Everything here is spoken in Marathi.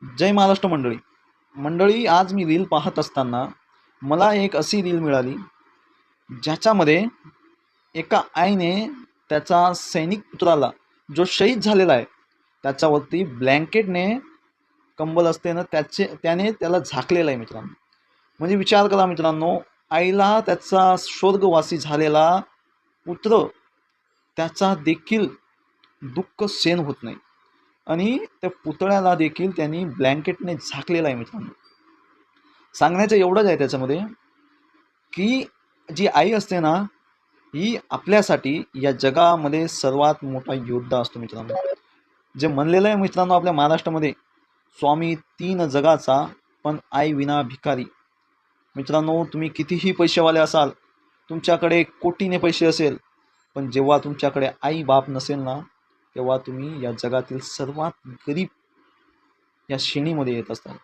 जय महाराष्ट्र मंडळी. मंडळी, आज मी रील पाहत असताना मला एक अशी रील मिळाली ज्याच्यामध्ये एका आईने त्याचा सैनिक पुत्राला, जो शहीद झालेला आहे, त्याच्यावरती ब्लँकेटने, कंबल असते ना त्याने त्याला झाकलेलं आहे मित्रांनो. म्हणजे विचार करा मित्रांनो, आईला त्याचा स्वर्गवासी झालेला पुत्र, त्याचा देखील दुःख सहन होत नाही आणि त्या पुतळ्याला देखील त्यांनी ब्लँकेटने झाकलेला आहे मित्रांनो. सांगण्याचं एवढंच आहे त्याच्यामध्ये, की जी आई असते ना, ही आपल्यासाठी या जगामध्ये सर्वात मोठा योद्धा असतो मित्रांनो. जे म्हणलेलं आहे मित्रांनो आपल्या महाराष्ट्रामध्ये, स्वामी तीन जगाचा पण आई विना भिकारी. मित्रांनो, तुम्ही कितीही पैसेवाले असाल, तुमच्याकडे कोटीने पैसे असेल, पण जेव्हा तुमच्याकडे आई बाप नसेल ना, तेव्हा तुम्ही या जगातील सर्वात गरीब या श्रेणीमध्ये येत असतात.